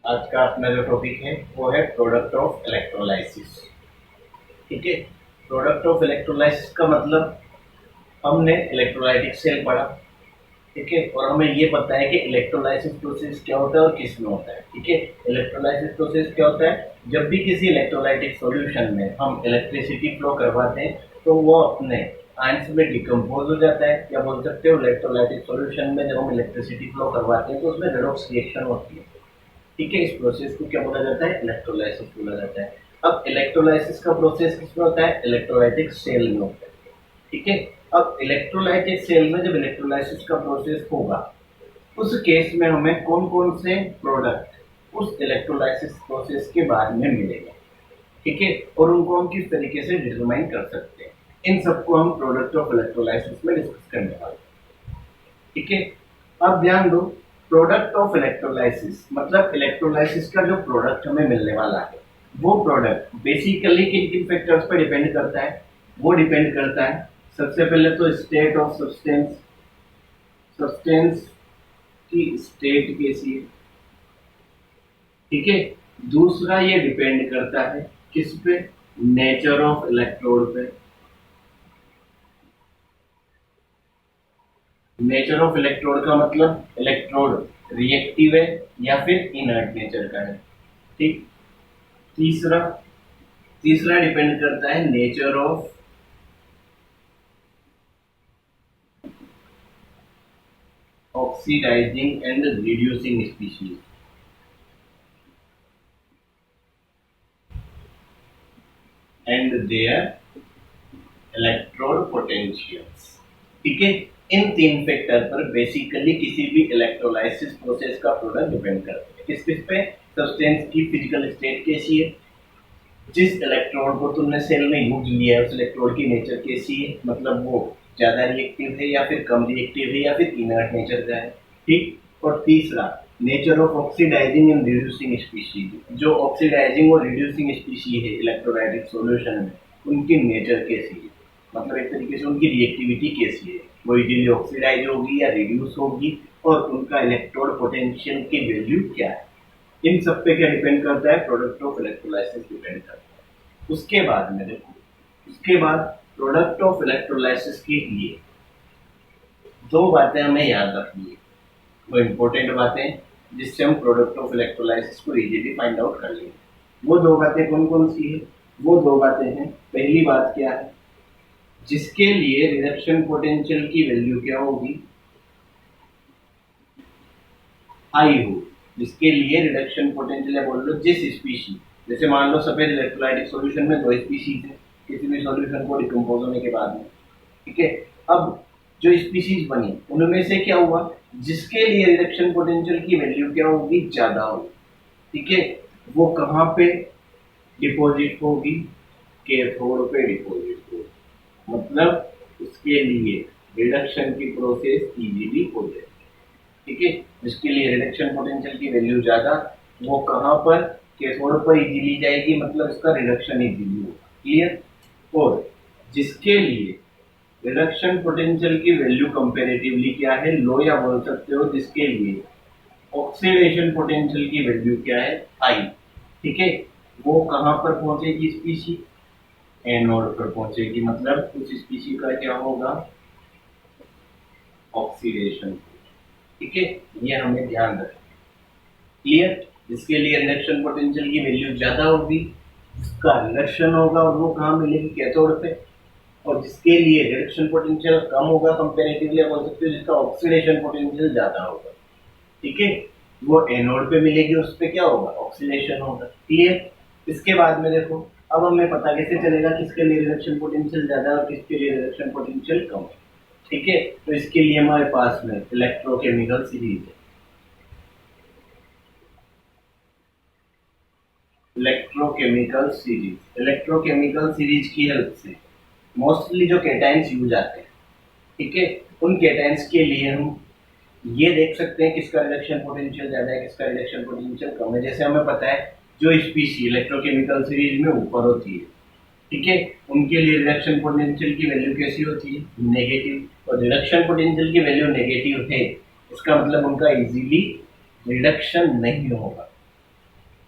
आज का अपना जो टॉपिक है वो है प्रोडक्ट ऑफ इलेक्ट्रोलाइसिस। ठीक है। प्रोडक्ट ऑफ इलेक्ट्रोलाइसिस का मतलब हमने इलेक्ट्रोलाइटिक सेल पढ़ा। ठीक है। और हमें ये पता है कि इलेक्ट्रोलाइसिस प्रोसेस क्या होता है और किस में होता है। ठीक है। इलेक्ट्रोलाइसिस प्रोसेस क्या होता है, जब भी किसी इलेक्ट्रोलाइटिक सॉल्यूशन में हम इलेक्ट्रिसिटी फ्लो करवाते हैं तो वो अपने आयंस में डिकम्पोज हो जाता है, या बोल सकते हो इलेक्ट्रोलाइटिक सॉल्यूशन में जब हम इलेक्ट्रिसिटी फ्लो करवाते हैं तो उसमें रेडॉक्स रिएक्शन होती है। ठीक है। इस प्रोसेस को क्या बोला जाता है, इलेक्ट्रोलाइसिस बोला जाता है। अब इलेक्ट्रोलाइसिस का प्रोसेस किसमें होता है, इलेक्ट्रोलाइटिक सेल में होता है। ठीक है। अब इलेक्ट्रोलाइटिक सेल में जब इलेक्ट्रोलाइसिस का प्रोसेस होगा उस केस में हमें कौन कौन से प्रोडक्ट उस इलेक्ट्रोलाइसिस प्रोसेस के बाद में मिलेंगे। ठीक है। और उनको हम किस तरीके से डिटरमाइन कर सकते हैं, इन सबको हम प्रोडक्ट ऑफ इलेक्ट्रोलाइसिस में डिस्कस करने वाले हैं। ठीक है। अब ध्यान दो, प्रोडक्ट ऑफ इलेक्ट्रोलाइसिस मतलब इलेक्ट्रोलाइसिस का जो प्रोडक्ट हमें मिलने वाला है वो प्रोडक्ट बेसिकली किन किन फैक्टर्स पर डिपेंड करता है। वो डिपेंड करता है सबसे पहले तो स्टेट ऑफ सब्सटेंस, सब्सटेंस की स्टेट कैसी है। ठीक है। दूसरा ये डिपेंड करता है किस पे, नेचर ऑफ इलेक्ट्रोड पे। नेचर ऑफ इलेक्ट्रोड का मतलब इलेक्ट्रोड रिएक्टिव है या फिर इनर्ट नेचर का है। ठीक। तीसरा तीसरा डिपेंड करता है nature of oxidising and reducing species and their electrode potentials. ठीक है। इन तीन फैक्टर पर बेसिकली किसी भी इलेक्ट्रोलाइसिस प्रोसेस का प्रोडक्ट डिपेंड करता है। किस किस पे, सब्सटेंस की फिजिकल स्टेट कैसी है, जिस इलेक्ट्रोड को तुमने सेल में यूज लिया है उस इलेक्ट्रोड की नेचर कैसी है, मतलब वो ज्यादा रिएक्टिव है या फिर कम रिएक्टिव है या फिर इनर्ट नेचर का है। ठीक। और तीसरा nature of oxidising and reducing species, जो ऑक्सीडाइजिंग और रिड्यूसिंग स्पीशीज है इलेक्ट्रोलाइटिक सॉल्यूशन में उनकी नेचर कैसी है, मतलब एक तरीके से उनकी रिएक्टिविटी कैसी है, वो इजीली ऑक्सीडाइज होगी या रिड्यूस होगी, और उनका इलेक्ट्रोड पोटेंशियल की वैल्यू क्या है। इन सब पे क्या डिपेंड करता है, प्रोडक्ट ऑफ इलेक्ट्रोलाइसिस डिपेंड करता है। उसके बाद में देखो, उसके बाद प्रोडक्ट ऑफ इलेक्ट्रोलाइसिस के लिए दो बातें हमें याद रखनी है, वो इंपॉर्टेंट बातें जिससे हम प्रोडक्ट ऑफ इलेक्ट्रोलाइसिस को इजीली फाइंड आउट कर लेंगे। वो दो बातें कौन कौन सी है, वो दो बातें हैं, पहली बात क्या है, जिसके लिए रिडक्शन पोटेंशियल की वैल्यू क्या होगी, हाई हो। जिसके लिए रिडक्शन पोटेंशियल बोल लो जिस स्पीशीज, जैसे मान लो सफेद इलेक्ट्रोलाइटिक सॉल्यूशन में दो स्पीशीज है किसी भी सॉल्यूशन को डिकम्पोज होने के बाद में। ठीक है। अब जो स्पीशीज बनी उनमें से क्या हुआ, जिसके लिए रिडक्शन पोटेंशियल की वैल्यू क्या होगी, ज्यादा होगी। ठीक है। वो कहाँ पे डिपॉजिट होगी, कैथोड पे डिपॉजिट होगी, मतलब उसके लिए रिडक्शन की प्रोसेस इजीली हो जाएगी। ठीक है। जिसके लिए रिडक्शन पोटेंशियल की वैल्यू ज्यादा, वो कहाँ पर, कैथोड पर इजीली जाएगी, मतलब इसका रिडक्शन इजीली होगा। क्लियर। और जिसके लिए रिडक्शन पोटेंशियल की वैल्यू कंपैरेटिवली क्या है, लो, या बोल सकते हो जिसके लिए ऑक्सीडेशन पोटेंशियल की वैल्यू क्या है, हाई। ठीक है। वो कहाँ पर पहुंचेगी स्पीशी, एनोड पर पहुंचेगी, मतलब उस स्पीशी का क्या होगा, ऑक्सीडेशन। ठीक है। ये हमें ध्यान रखना। क्लियर। जिसके लिए रिडक्शन पोटेंशियल की वैल्यू ज्यादा होगी उसका रिडक्शन होगा और वो कहाँ मिलेगी, कैथोड पे। और जिसके लिए रिडक्शन पोटेंशियल कम होगा कंपैरेटिवली, बोल सकते हो जिसका ऑक्सीडेशन पोटेंशियल ज्यादा होगा, ठीक है, वो एनोड पे मिलेगी, उस पे क्या होगा, ऑक्सीडेशन होगा। क्लियर। इसके बाद में देखो, अब हमें पता कैसे चलेगा किसके लिए रिडक्शन पोटेंशियल ज्यादा है और किसके लिए रिडक्शन पोटेंशियल कम है। ठीक है। तो इसके लिए हमारे पास में इलेक्ट्रोकेमिकल सीरीज है। इलेक्ट्रोकेमिकल सीरीज की हेल्प से मोस्टली जो कैटाइंस यूज आते हैं, ठीक है, उन कैटाइंस के लिए हम ये देख सकते हैं किसका रिडक्शन पोटेंशियल ज्यादा है, किसका रिडक्शन पोटेंशियल कम है। जैसे हमें पता है जो स्पीशी इलेक्ट्रोकेमिकल सीरीज में ऊपर होती है, ठीक है, उनके लिए रिडक्शन पोटेंशियल की वैल्यू कैसी होती है, नेगेटिव। और रिडक्शन पोटेंशियल की वैल्यू नेगेटिव है, इसका मतलब उनका इजीली रिडक्शन नहीं होगा।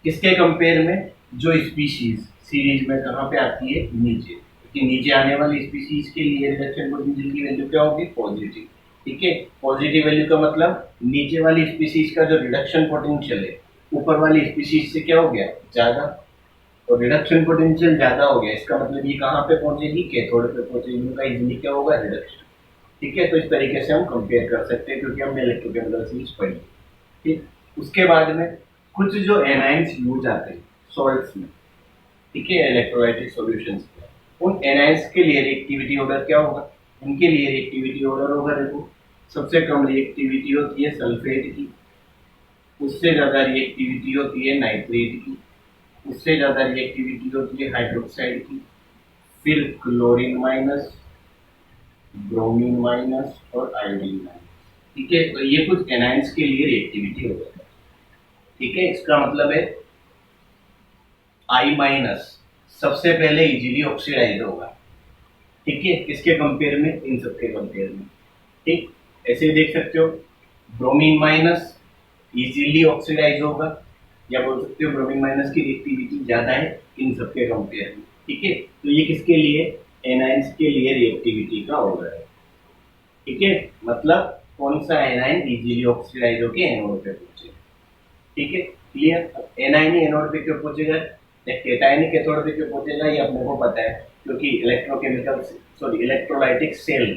किसके कंपेयर में? जो स्पीशीज सीरीज में कहाँ पे आती है? नीचे, क्योंकि नीचे आने वाली स्पीशीज के लिए रिडक्शन पोटेंशियल की वैल्यू क्या होगी? पॉजिटिव। ठीक है, पॉजिटिव वैल्यू का मतलब नीचे वाली स्पीशीज का जो रिडक्शन पोटेंशियल है ऊपर वाली स्पीशीज से क्या हो गया? ज्यादा। तो रिडक्शन पोटेंशियल ज्यादा हो गया, इसका मतलब ये कहाँ पे पहुंचेगी? कैथोड पे पहुंचेगी। इनका इजिली क्या होगा? रिडक्शन। ठीक है, तो इस तरीके से हम कंपेयर कर सकते हैं क्योंकि हमने इलेक्ट्रोकेमिकल सीरीज पढ़ी। ठीक, उसके बाद में कुछ जो एनाइंस यूज आते हैं सॉल्ट्स में, ठीक है, इलेक्ट्रोलाइटिक सॉल्यूशंस में, उन एनाइंस के लिए रिएक्टिविटी ऑर्डर क्या होगा? उनके लिए रिएक्टिविटी ऑर्डर होगा, देखो सबसे कम रिएक्टिविटी होती है सल्फेट की, उससे ज्यादा रिएक्टिविटी होती है नाइट्रेट की, उससे ज्यादा रिएक्टिविटी होती है हाइड्रोक्साइड की, फिर क्लोरीन माइनस, ब्रोमीन माइनस और आयोडीन माइनस। ठीक है, तो ये कुछ एनाइंस के लिए रिएक्टिविटी हो जाता है। ठीक है, इसका मतलब है आई माइनस सबसे पहले इजीली ऑक्सीडाइज होगा। ठीक है, किसके कंपेयर में? इन सबके कंपेयर में। ठीक, ऐसे देख सकते हो ब्रोमीन माइनस इजीली ऑक्सीडाइज होगा, या बोल सकते हो ब्रोमीन माइनस की रिएक्टिविटी ज्यादा है इन सबके कंपेयर में। ठीक है, तो ये किसके लिए? एनाइंस के लिए रिएक्टिविटी का ऑर्डर है। ठीक है, मतलब कौन सा एनाइन इजीली ऑक्सीडाइज होकर एनोड पे पहुंचेगा। ठीक है, क्लियर। एनाइन ही एनोड पे क्यों पहुंचेगा या केटाइन ही कैथोड पे क्यों पहुंचेगा ये अपने को पता है, क्योंकि electrolytic cell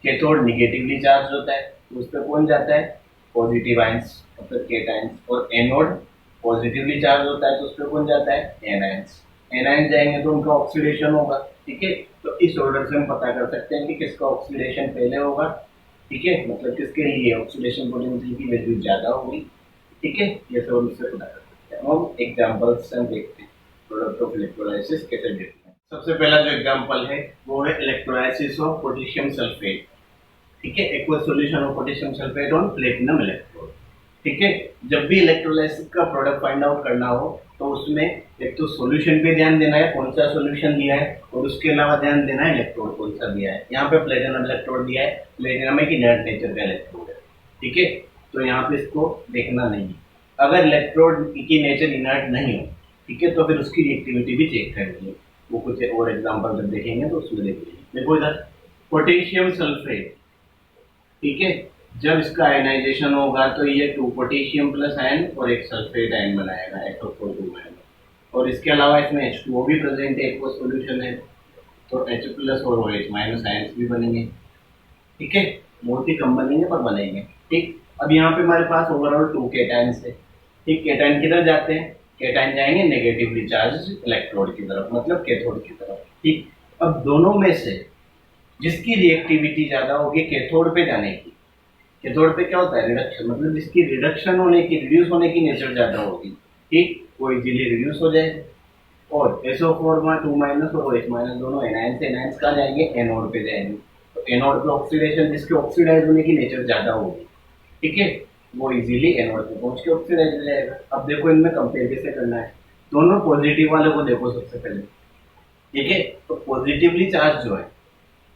cathode negatively charge होता है, तो उस पर कौन जाता है? पॉजिटिव आयंस मतलब केटाइंस। और एनोड पॉजिटिवली चार्ज होता है तो उस पर कौन जाता है? एनाइंस। एनाइंस जाएंगे तो उनका ऑक्सीडेशन होगा। ठीक है, तो इस ऑर्डर से हम पता कर सकते हैं कि किसका ऑक्सीडेशन पहले होगा। ठीक है, मतलब किसके लिए ऑक्सीडेशन पोटेंशियल की वैल्यू ज्यादा होगी। ठीक है, ये सब हम इससे पता कर सकते हैं। हम एग्जांपल्स से देखते हैं प्रोडक्ट ऑफ इलेक्ट्रोलाइसिस कैसे देखते हैं। सबसे पहला जो एग्जांपल है वो है इलेक्ट्रोलाइसिस ऑफ पोटेशियम सल्फेट। ठीक है, aqueous solution of potassium sulphate on platinum electrode. ठीक है, जब भी इलेक्ट्रोलाइसिस का प्रोडक्ट फाइंड आउट करना हो तो उसमें एक तो सॉल्यूशन पे ध्यान देना है, कौन सा सॉल्यूशन दिया है, और उसके अलावा ध्यान देना है इलेक्ट्रोड कौन सा दिया है। यहाँ पे प्लेटिनम इलेक्ट्रोड दिया है, प्लेटिनम एक इनर्ट नेचर का इलेक्ट्रोड है। ठीक है, तो यहाँ पे इसको देखना नहीं है। अगर इलेक्ट्रोड की नेचर इनर्ट नहीं हो, ठीक है, तो फिर उसकी रिएक्टिविटी भी चेक करनी है। वो कुछ और एग्जाम्पल जब देखेंगे तो उसमें देख लीजिए। देखो इधर पोटेशियम सल्फेट, ठीक है, जब इसका आयनाइजेशन होगा तो ये 2 पोटेशियम प्लस आयन और एक सल्फेट आयन बनाएगा HO4 आयन। और इसके अलावा इसमें H2O भी प्रेजेंट है, एक्वस सॉल्यूशन है, तो H प्लस और OH माइनस आयंस भी बनेंगे। ठीक है, बहुत ही कम बनेंगे पर बनेंगे। ठीक, अब यहाँ पे हमारे पास ओवरऑल 2 केटाइंस है। ठीक, केटाइन किधर जाते हैं? केटाइन जाएंगे नेगेटिवली चार्ज इलेक्ट्रोड की तरफ, मतलब कैथोड की तरफ। ठीक, अब दोनों में से जिसकी रिएक्टिविटी ज्यादा होगी कैथोड पे जाने की, कैथोड पे क्या होता है? रिडक्शन, मतलब जिसकी रिडक्शन होने की, रिड्यूस होने की नेचर ज्यादा होगी, ठीक, वो इजीली रिड्यूस हो जाएगा। और SO4 में 2 माइनस और OH माइनस दोनों एनायन से एनायंस कहाँ जाएंगे? एनोड पे जाएंगे। तो एनोड पे ऑक्सीडेशन, जिसके ऑक्सीडाइज होने की नेचर ज्यादा होगी, ठीक है, वो इजीली एनोड पे पहुंच के ऑक्सीडाइज हो जाएगा। अब देखो इनमें कंपेयर कैसे करना है। दोनों पॉजिटिव वाले को देखो सबसे पहले। ठीक है, तो पॉजिटिवली चार्ज जो है,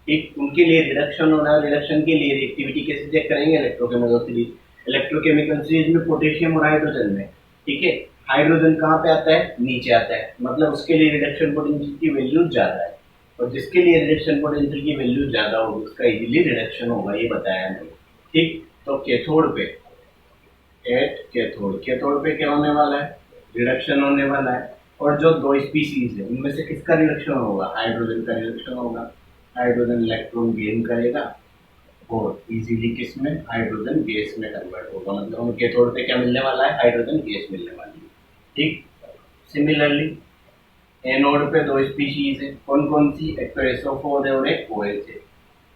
एक उनके लिए रिडक्शन होना है। रिडक्शन के लिए रिएक्टिविटी कैसे चेक करेंगे? Electrochemical series. इलेक्ट्रोकेमिकल सीरीज में पोटेशियम और हाइड्रोजन में, ठीक है, हाइड्रोजन कहाँ पे आता है? नीचे आता है, मतलब उसके लिए रिडक्शन पोटेंशियल की वैल्यू ज्यादा है। और जिसके लिए रिडक्शन पोटेंशियल की वैल्यू ज्यादा होगी उसका इजीली रिडक्शन होगा, ये बताया हमने। ठीक, तो कैथोड पे, कैथोड पे क्या होने वाला है? रिडक्शन होने वाला है। और जो 2 स्पीसीज है उनमें से किसका रिडक्शन होगा? हाइड्रोजन का रिडक्शन होगा। हाइड्रोजन इलेक्ट्रॉन गेन करेगा और इजीली किस में? हाइड्रोजन गैस में कन्वर्ट होगा, मतलब हम कैथोड पे क्या मिलने वाला है? हाइड्रोजन गैस मिलने वाली है। ठीक, सिमिलरली एनोड पे 2 स्पीशीज है, कौन कौन सी? एक तो SO4 है और एक OH है।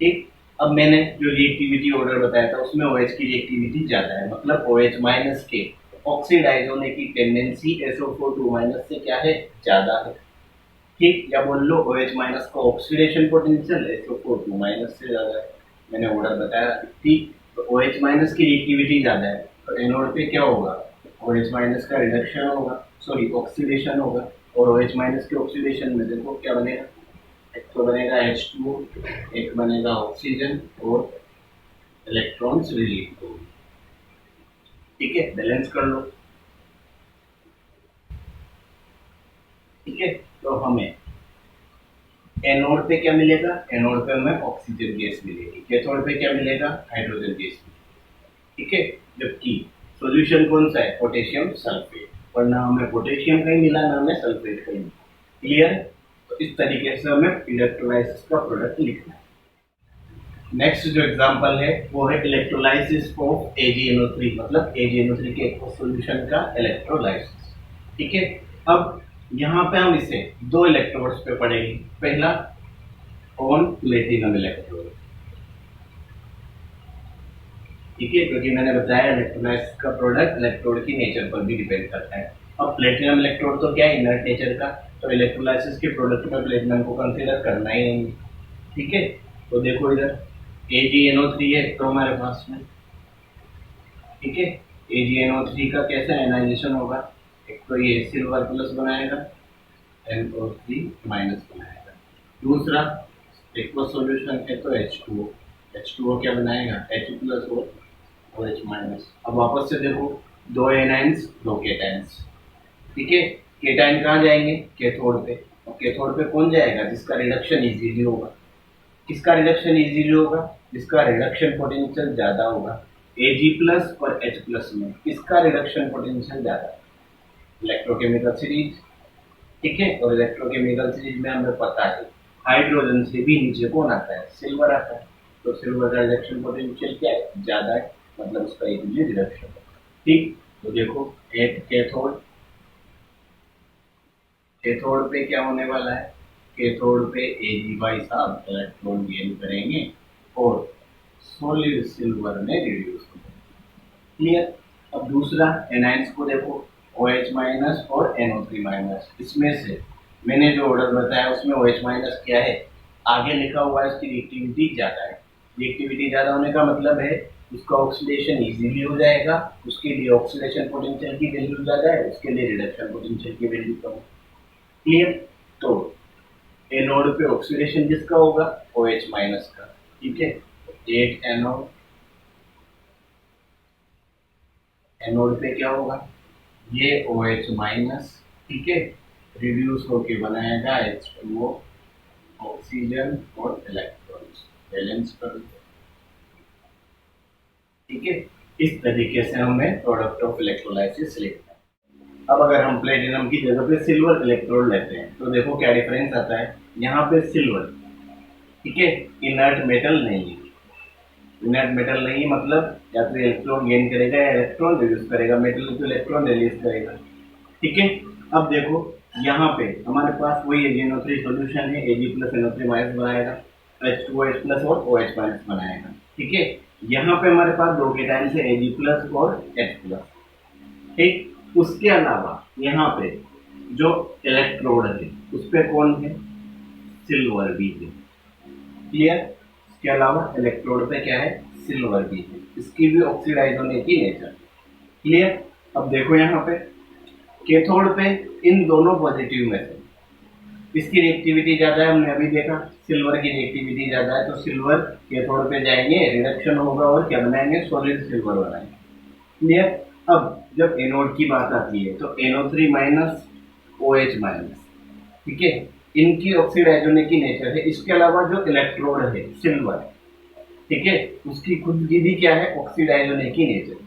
ठीक, अब मैंने जो रिएक्टिविटी ऑर्डर बताया था उसमें OH की रिएक्टिविटी ज्यादा है, मतलब OH माइनस के ऑक्सीडाइज होने की टेंडेंसी SO4 माइनस से क्या है? ज्यादा है। ठीक, या बोल लो OH माइनस का ऑक्सीडेशन पोटेंशियल SO4 माइनस से ज्यादा है, मैंने ऑर्डर बताया। ठीक, तो OH माइनस की रिएक्टिविटी ज्यादा है, तो एनोड पे क्या होगा? OH माइनस का रिडक्शन होगा, सॉरी ऑक्सीडेशन होगा। और OH माइनस के ऑक्सीडेशन में देखो क्या बनेगा? एक तो बनेगा H2O, एक बनेगा ऑक्सीजन और इलेक्ट्रॉन्स रिलीज होंगे। ठीक है, बैलेंस कर लो। ठीक है, तो हमें एनोड पे क्या मिलेगा, एनोड पे हमें ऑक्सीजन गैस मिलेगी, कैथोड पे क्या मिलेगा, हाइड्रोजन गैस मिलेगी। ठीक है, जबकि सॉल्यूशन कौन सा है, पोटेशियम सल्फेट, और ना हमें पोटेशियम कहीं मिला ना हमें सल्फेट कहीं मिला। क्लियर। तो इस तरीके से हमें इलेक्ट्रोलाइसिस का प्रोडक्ट लिखना है। नेक्स्ट जो एग्जांपल है वो है इलेक्ट्रोलाइसिस ऑफ AgNO3, मतलब AgNO3 के सॉल्यूशन का इलेक्ट्रोलाइसिस। ठीक है, अब यहाँ पे हम इसे दो इलेक्ट्रोड्स पे पढ़ेंगे। पहला ऑन प्लेटिनम इलेक्ट्रोड, ठीक है, क्योंकि मैंने बताया इलेक्ट्रोलाइसिस का प्रोडक्ट इलेक्ट्रोड की नेचर पर भी डिपेंड करता है। अब प्लेटिनम इलेक्ट्रोड तो क्या है, इनर्ट नेचर का, तो इलेक्ट्रोलाइसिस के प्रोडक्ट में प्लेटिनम को कंसीडर करना ही नहीं। ठीक है, तो देखो इधर AgNO3 है तो हमारे पास में, ठीक है, AgNO3 का कैसा आयनाइजेशन होगा, एक तो ये सिल्वर प्लस बनाएगा, NO3 माइनस बनाएगा। दूसरा एक्वस सॉल्यूशन है तो H2O क्या बनाएगा, H प्लस और OH माइनस। अब वापस से देखो, दो एनाइंस दो केटाइंस, ठीक है, केटाइन कहाँ जाएंगे, कैथोड पे, और कैथोड पे कौन जाएगा, जिसका रिडक्शन इजीली होगा। किसका रिडक्शन इजीली होगा, जिसका रिडक्शन पोटेंशियल ज्यादा होगा। Ag प्लस और H प्लस में किसका रिडक्शन पोटेंशियल ज्यादा है, इलेक्ट्रोकेमिकल सीरीज। ठीक है, और इलेक्ट्रोकेमिकल सीरीज में हमें पता है हाइड्रोजन से भी नीचे कौन आता है, सिल्वर आता है। तो सिल्वर का रिडक्शन पोटेंशियल क्या है, ज्यादा है, मतलब उसका इजीली रिडक्शन है। ठीक, तो देखो एट कैथोड, कैथोड पे क्या होने वाला है, कैथोड पे Ag भाई साहब इलेक्ट्रॉन गेन करेंगे और सॉलिड सिल्वर में रिड्यूस हो जाएंगे। क्लियर। अब दूसरा एनाइंस को देखो, OH माइनस और NO3 माइनस, इसमें से मैंने जो ऑर्डर बताया उसमें OH माइनस क्या है, आगे लिखा हुआ है, इसकी रिएक्टिविटी ज्यादा है। रिएक्टिविटी ज्यादा होने का मतलब है उसका ऑक्सीडेशन इजीली हो जाएगा, उसके लिए ऑक्सीडेशन पोटेंशियल की वैल्यू ज्यादा है, उसके लिए रिडक्शन पोटेंशियल की वैल्यू कम है। क्लियर। तो एनोड पे ऑक्सीडेशन किसका होगा, OH माइनस का। ठीक है, 8 एनोड, एनोड पे क्या होगा, ये OH माइनस, ठीक है, रिड्यूस होके बनाएगा H2O, ऑक्सीजन और इलेक्ट्रॉन्स बैलेंस कर दो। ठीक है, इस तरीके से हमें प्रोडक्ट ऑफ इलेक्ट्रोलाइसिस लिखना है। अब अगर हम प्लेटिनम की जगह पे सिल्वर इलेक्ट्रोड लेते हैं तो देखो क्या डिफरेंस आता है। यहाँ पे सिल्वर, ठीक है, इनर्ट मेटल नहीं है, इनर्ट मेटल नहीं है मतलब या तो इलेक्ट्रॉन गेन करेगा या इलेक्ट्रॉन रिड्यूस करेगा, मेटल तो इलेक्ट्रॉन रिलीज करेगा। ठीक है, अब देखो यहाँ पे हमारे पास वही AgNO3 सॉल्यूशन है, Ag प्लस NO3 माइनस बनाएगा, H2OH प्लस और OH माइनस बनाएगा। ठीक है, यहाँ पे हमारे पास दो केटाइंस है, Ag प्लस और H प्लस। ठीक, उसके अलावा यहाँ पे जो इलेक्ट्रोड है उस पे कौन है, सिल्वर भी है। क्लियर। इसके अलावा इलेक्ट्रोड पे क्या है, सिल्वर भी है, इसकी भी ऑक्सीडाइज होने की नेचर। क्लियर। अब देखो यहाँ पे कैथोड पे इन दोनों पॉजिटिव में से इसकी रिएक्टिविटी ज्यादा है, हमने अभी देखा सिल्वर की रिएक्टिविटी ज्यादा है, तो सिल्वर कैथोड पे जाएंगे, रिडक्शन होगा और क्या बनाएंगे, सॉलिड सिल्वर बनाएंगे। क्लियर। अब जब एनोड की बात आती है तो NO3 माइनस OH माइनस, ठीक है, इनकी ऑक्सीडाइज होने की नेचर है। इसके अलावा जो इलेक्ट्रोड है सिल्वर, ठीक है, उसकी खुद की भी क्या है, ऑक्सीडाइज होने की नेचर।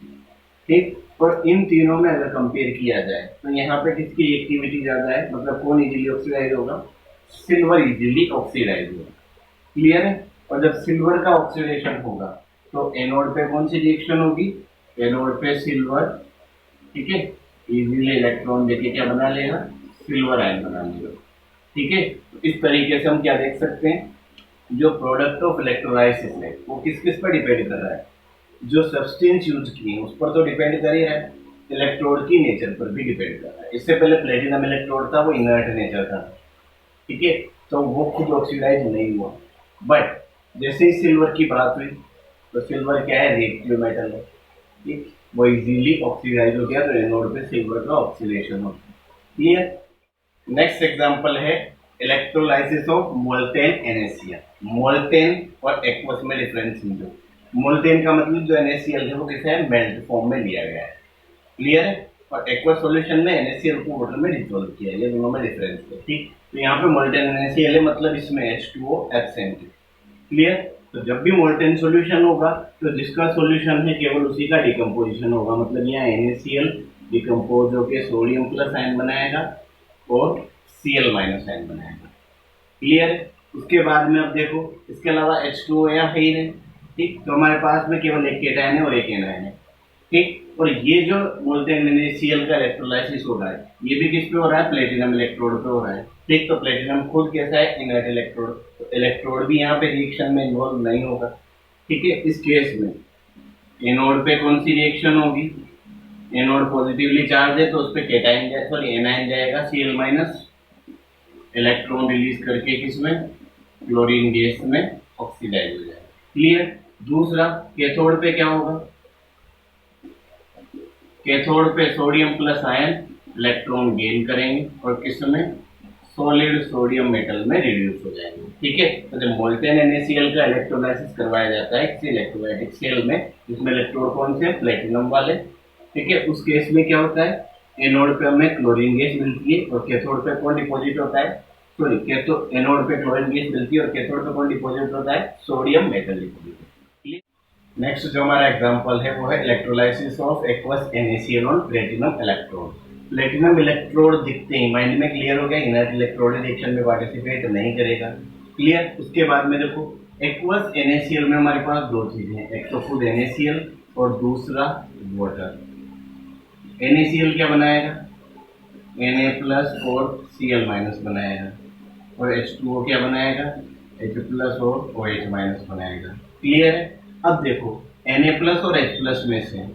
ठीक, और इन तीनों में अगर कंपेयर किया जाए तो यहाँ पे किसकी रिएक्टिविटी ज्यादा है, मतलब कौन इजीली ऑक्सीडाइज होगा, सिल्वर इजीली ऑक्सीडाइज होगा। क्लियर है। और जब सिल्वर का ऑक्सीडेशन होगा तो एनोड पे कौन सी रिएक्शन होगी, एनोड पे सिल्वर, ठीक है, इजीली इलेक्ट्रॉन देके क्या बना लेगा, सिल्वर आयन बना लेगा। ठीक है, तो इस तरीके से हम क्या देख सकते हैं, जो प्रोडक्ट ऑफ इलेक्ट्रोलाइसिस है वो किस किस पर डिपेंड कर रहा है, जो सब्सटेंस यूज की है उस पर तो डिपेंड कर ही रहा है, इलेक्ट्रोड की नेचर पर भी डिपेंड कर रहा है। इससे पहले प्लेटिनम इलेक्ट्रोड था, वो इनर्ट नेचर का, ठीक है, तो वो खुद ऑक्सीडाइज नहीं हुआ। बट जैसे ही सिल्वर की बात हुई तो सिल्वर क्या है, रिएक्टिव मेटल है, ठीक, वो इजीली ऑक्सीडाइज हो गया, तो एनोड पे सिल्वर का ऑक्सीडेशन होता है। क्लियर। नेक्स्ट एग्जांपल है electrolysis of molten NaCl। Molten और एक्वस में डिफरेंस समझो। मोल्टेन का मतलब जो NaCl है वो कैसा है, मेल्ट फॉर्म में लिया गया है। क्लियर है। और एक्वा सॉल्यूशन में NaCl को वाटर में डिसॉल्व किया, ये दोनों में डिफरेंस है। ठीक, तो यहाँ पे मोल्टेन NaCl है, मतलब इसमें H2O एब्सेंट है। क्लियर। तो जब भी मोल्टेन सॉल्यूशन होगा तो जिसका सॉल्यूशन है केवल उसी का डिकम्पोजिशन होगा, मतलब यहाँ NaCl डिकम्पोज होकर सोडियम प्लस आयन बनाएगा और Cl माइनस आयन बनाएगा। क्लियर। उसके बाद में अब देखो इसके अलावा H2O यहाँ है ही नहीं। ठीक, तो हमारे पास में केवल एक केटायन है और एक एनायन है। ठीक, और ये जो बोलते हैं NaCl का इलेक्ट्रोलाइसिस हो रहा है, ये भी किस पे हो रहा है? प्लेटिनम इलेक्ट्रोड पे हो रहा है। ठीक, तो प्लेटिनम खुद कैसा है? इनर्ट इलेक्ट्रोड, तो इलेक्ट्रोड भी यहाँ पे रिएक्शन में इन्वॉल्व नहीं होगा। ठीक है, इस केस में एनोड पे कौन सी रिएक्शन होगी? एनोड पॉजिटिवली चार्ज है तो उस पे केटायन जाए, सॉरी एनायन जाएगा Cl माइनस, इलेक्ट्रॉन रिलीज करके किसमें? क्लोरीन गैस में ऑक्सीडाइज हो जाएगा। क्लियर। दूसरा कैथोड पे क्या होगा? कैथोड पे sodium plus ion electron gain करेंगे और किसमें? सॉलिड सोडियम मेटल में रिड्यूस हो जाएंगे। ठीक है, तो जब मोल्टेन NaCl का इलेक्ट्रोलाइसिस करवाया जाता है किसी इलेक्ट्रोलाइटिक सेल में, जिसमें इलेक्ट्रोड कौन से? प्लेटिनम वाले। ठीक है, उस केस में क्या होता है? एनोड पे हमें क्लोरीन गैस मिलती है और कैथोड पे कौन डिपॉजिट होता है? सॉरी, एनोड पे क्लोरीन गैस मिलती है और कैथोड पे कौन डिपॉजिट होता है? Sodium metal deposit. नेक्स्ट जो हमारा एग्जांपल है वो है electrolysis of aqueous NaCl on platinum electrode. Platinum electrode दिखते ही माइंड में क्लियर हो गया, इनर्ट इलेक्ट्रोड रिएक्शन में पार्टिसिपेट नहीं करेगा। क्लियर। उसके बाद में देखो एक्वस NaCl में हमारे पास दो चीजें हैं, एक तो खुद NaCl और दूसरा वाटर। NaCl क्या बनाएगा? Na प्लस और Cl माइनस बनाएगा, और H2O क्या बनाएगा? H प्लस और OH माइनस बनाएगा। क्लियर है। अब देखो Na प्लस और H प्लस में से,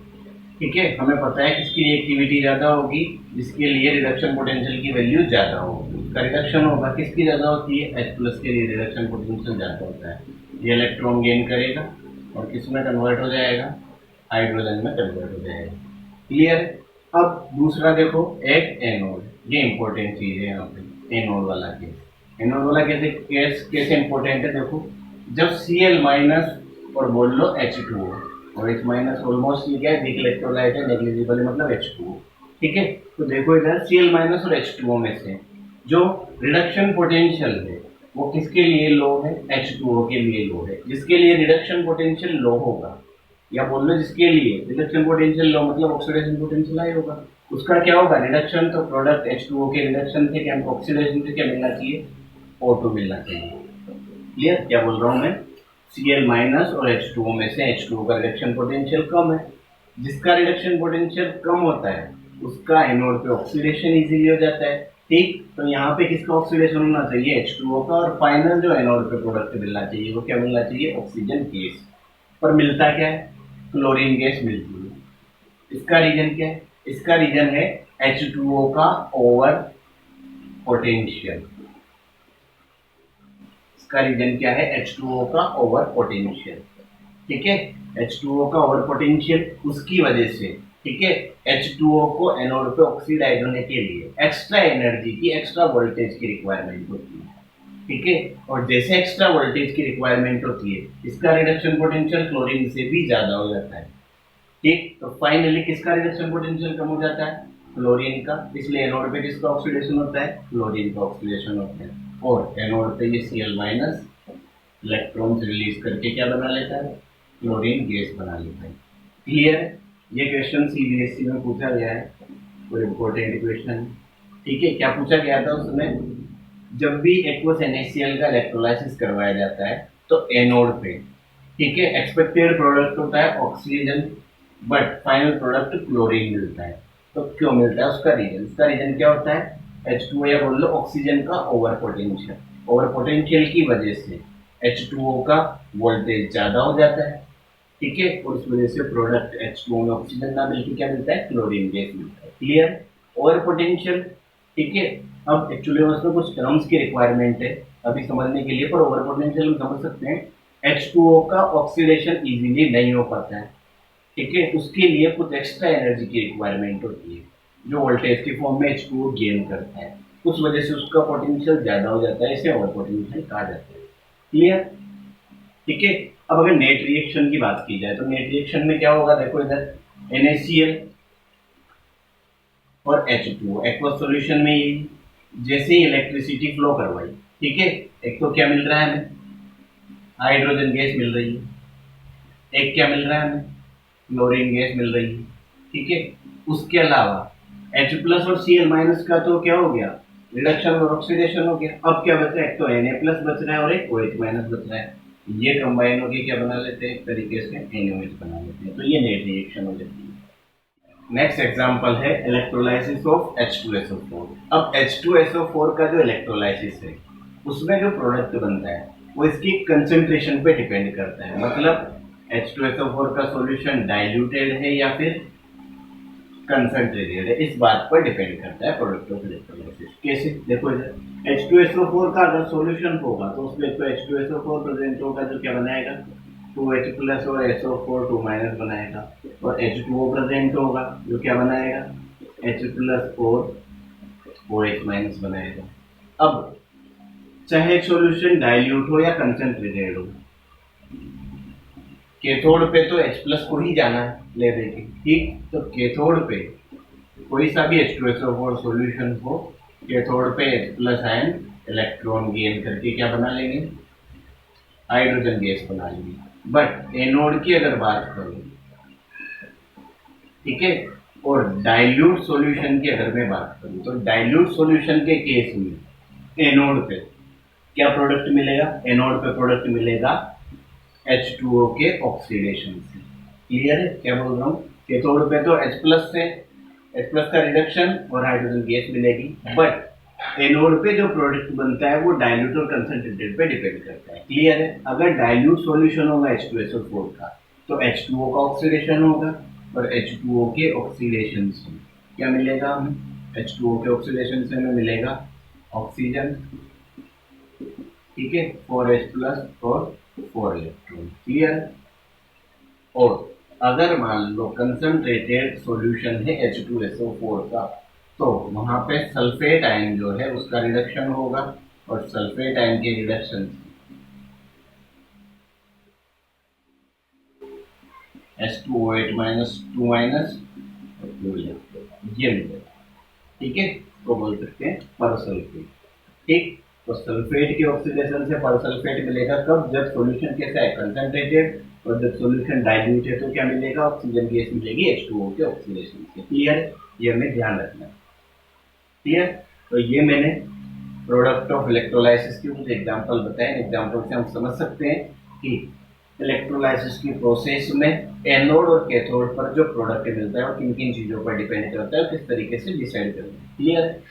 ठीक है, हमें पता है किसकी रिएक्टिविटी ज्यादा होगी? जिसके लिए रिडक्शन पोटेंशियल की वैल्यू ज्यादा होगी, उसका रिडक्शन होगा। किसकी ज्यादा होती है? H प्लस के लिए रिडक्शन पोटेंशियल ज्यादा होता है। ये इलेक्ट्रॉन गेन करेगा और किस में कन्वर्ट हो जाएगा? हाइड्रोजन में कन्वर्ट हो जाएगा। क्लियर। अब दूसरा देखो एक एनोड, ये इंपॉर्टेंट चीज है यहाँ पे, एनोड वाला केस। एनोड वाला कैसे इंपॉर्टेंट है? देखो जब Cl माइनस और बोल लो H2O, और H माइनस ऑलमोस्ट ये क्या है? वीक इलेक्ट्रोलाइट है, नेग्लिजिबल है, मतलब H2O। ठीक है, तो देखो इधर Cl माइनस और H2O में से जो रिडक्शन पोटेंशियल है वो किसके लिए लो है? H2O के लिए लो है। जिसके लिए रिडक्शन पोटेंशियल लो होगा, या बोल लो जिसके लिए रिडक्शन पोटेंशियल लो मतलब ऑक्सीडेशन पोटेंशियल हाई होगा, उसका क्या होगा? रिडक्शन। तो प्रोडक्ट H2O के रिडक्शन से क्या ऑक्सीडेशन से क्या मिलना चाहिए? O2 मिलना चाहिए। क्लियर। क्या बोल रहा हूँ मैं? Cl माइनस और H2O में से H2O का रिडक्शन पोटेंशियल कम है। जिसका रिडक्शन पोटेंशियल कम होता है उसका एनोड पे ऑक्सीडेशन इजीली हो जाता है। ठीक, तो यहाँ पे किसका ऑक्सीडेशन होना चाहिए? H2O का, और फाइनल जो एनोड पे प्रोडक्ट मिलना चाहिए वो क्या मिलना चाहिए? Oxygen gas. पर मिलता क्या है? क्लोरीन गैस मिलती है। इसका रीजन क्या है? इसका रीजन है H2O का ओवर पोटेंशियल। इसका रीजन क्या है? H2O का ओवर पोटेंशियल। ठीक है, H2O का ओवर पोटेंशियल, उसकी वजह से ठीक है H2O को एनोड पे ऑक्सीडाइज होने के लिए एक्स्ट्रा एनर्जी की, एक्स्ट्रा वोल्टेज की रिक्वायरमेंट होती है। ठीक है, और जैसे एक्स्ट्रा वोल्टेज की रिक्वायरमेंट होती है इसका रिडक्शन पोटेंशियल क्लोरीन से भी ज्यादा हो जाता है। ठीक, तो फाइनली किसका रिडक्शन पोटेंशियल कम हो जाता है? क्लोरीन का। इसलिए एनोड पे किसका ऑक्सीडेशन होता है? क्लोरीन का ऑक्सीडेशन होता है। और एनोड पे ये Cl माइनस इलेक्ट्रॉन रिलीज करके क्या बना लेता है? क्लोरीन गैस बना लेता है। क्लियर। ये क्वेश्चन CBSE में पूछा गया है, कोई इम्पोर्टेंट क्वेश्चन। ठीक है, क्या पूछा गया था उसमें? जब भी एक्वस NaCl का इलेक्ट्रोलाइसिस करवाया जाता है तो एनोड पे ठीक है एक्सपेक्टेड प्रोडक्ट होता है oxygen, but final product chlorine मिलता है। तो क्यों मिलता है? उसका रीजन क्या होता है? H2O या बोल लो ऑक्सीजन का ओवर पोटेंशियल। ओवर पोटेंशियल की वजह से H2O का वोल्टेज ज्यादा हो जाता है। ठीक है, और उस वजह से प्रोडक्ट H2O में ऑक्सीजन ना मिलकर क्या मिलता है? क्लोरीन गैस मिलता है। क्लियर। Over potential. ठीक है, अब एक्चुअली उसमें कुछ टर्म्स की रिक्वायरमेंट है अभी समझने के लिए, पर ओवर पोटेंशियल हम समझ सकते हैं H2O का ऑक्सीडेशन इजीली नहीं हो पाता है। ठीक है, उसके लिए कुछ एक्स्ट्रा एनर्जी की रिक्वायरमेंट होती है जो वोल्टेज के फॉर्म में H2O गेन करता है, उस वजह से उसका पोटेंशियल ज्यादा हो जाता है, इसे ओवर पोटेंशियल कहा जाता है। क्लियर। ठीक है, अब अगर नेट रिएक्शन की बात की जाए तो नेट रिएक्शन में क्या होगा? देखो इधर NaCl और H2O एक्वस सॉल्यूशन में ये जैसे ही इलेक्ट्रिसिटी फ्लो करवाई, ठीक है, एक तो क्या मिल रहा है हमें, हाइड्रोजन गैस मिल रही है, एक क्या मिल रहा है हमें, क्लोरीन गैस मिल रही है, ठीक है। उसके अलावा H प्लस और Cl माइनस का तो क्या हो गया, रिडक्शन और ऑक्सीडेशन हो गया। अब क्या बच रहा है, एक तो Na प्लस बच रहा है और एक OH माइनस बच रहा है। ये कंबाइन होकर क्या बना लेते हैं, एक तरीके से NaOH बना लेते हैं, तो ये नेट रिएक्शन हो जाती है। नेक्स्ट एग्जांपल है इलेक्ट्रोलाइसिस ऑफ H2SO4। अब H2SO4 का जो इलेक्ट्रोलाइसिस है उसमें जो प्रोडक्ट बनता है वो इसकी कंसेंट्रेशन पे डिपेंड करता है। मतलब H2SO4 का सॉल्यूशन डाइल्यूटेड है या फिर कंसंट्रेटेड है, इस बात पर डिपेंड करता है प्रोडक्ट ऑफ इलेक्ट्रोलाइसिस। कैसे, देखो इधर H2SO4 का अगर सॉल्यूशन होगा तो उसमें तो H2SO4 प्रेजेंट होगा जो क्या बनाएगा, 2H प्लस और SO4 2 माइनस बनाएगा, और H2O प्रेजेंट होगा जो क्या बनाएगा, H प्लस और OH माइनस बनाएगा। अब चाहे सॉल्यूशन डाइल्यूट हो या कंसंट्रेटेड हो, कैथोड पे तो H प्लस को ही जाना है ले देके, ठीक। तो कैथोड पे कोई सा भी H2SO4 सॉल्यूशन हो, कैथोड पे H plus ion electron gain करके क्या बना लेंगे, हाइड्रोजन गैस बना लेंगे। बट एनोड की अगर बात करूं, ठीक है, और डाइल्यूट सॉल्यूशन की अगर मैं बात करूं, तो डाइल्यूट सॉल्यूशन के केस में एनोड पे क्या प्रोडक्ट मिलेगा, एनोड पे प्रोडक्ट मिलेगा H2O के ऑक्सीडेशन से। क्लियर है क्या बोल रहा हूँ, कैथोड पे तो H प्लस से H प्लस का रिडक्शन और हाइड्रोजन गैस मिलेगी, बट एनोड पे जो प्रोडक्ट बनता है वो डाइल्यूट और कंसंट्रेटेड पे डिपेंड करता है। क्लियर है, अगर डाइल्यूट सॉल्यूशन होगा H2SO4 का तो H2O का ऑक्सीडेशन होगा, और H2O के ऑक्सीडेशन से क्या मिलेगा हमें, H2O के ऑक्सीडेशन से हमें मिलेगा ऑक्सीजन, ठीक है, 4H प्लस और 4 इलेक्ट्रॉन। क्लियर। और अगर मान लो कंसंट्रेटेड सॉल्यूशन है H2SO4 का, तो वहां पे सल्फेट आयन जो है उसका रिडक्शन होगा, और सल्फेट आयन के रिडक्शन H2OH माइनस 2 माइनस और 2 इलेक्ट्रॉन ये मिलेगा, ठीक है। तो बोल सकते हैं परसल्फेट, ठीक। तो सल्फेट के ऑक्सीडेशन से परसल्फेट मिलेगा कब, जब सॉल्यूशन कैसा है, कंसंट्रेटेड, और जब सॉल्यूशन डाइल्यूट है तो क्या मिलेगा, ऑक्सीजन गैस मिलेगी H2O के ऑक्सीडेशन से। क्लियर, ये हमें ध्यान रखना है। क्लियर, तो ये मैंने प्रोडक्ट ऑफ इलेक्ट्रोलाइसिस के कुछ एग्जांपल बताए। एग्जांपल से हम समझ सकते हैं कि इलेक्ट्रोलाइसिस की प्रोसेस में एनोड और कैथोड पर जो प्रोडक्ट मिलता है वो किन किन चीजों पर डिपेंड करता है और किस तरीके से डिसाइड करते हैं। क्लियर।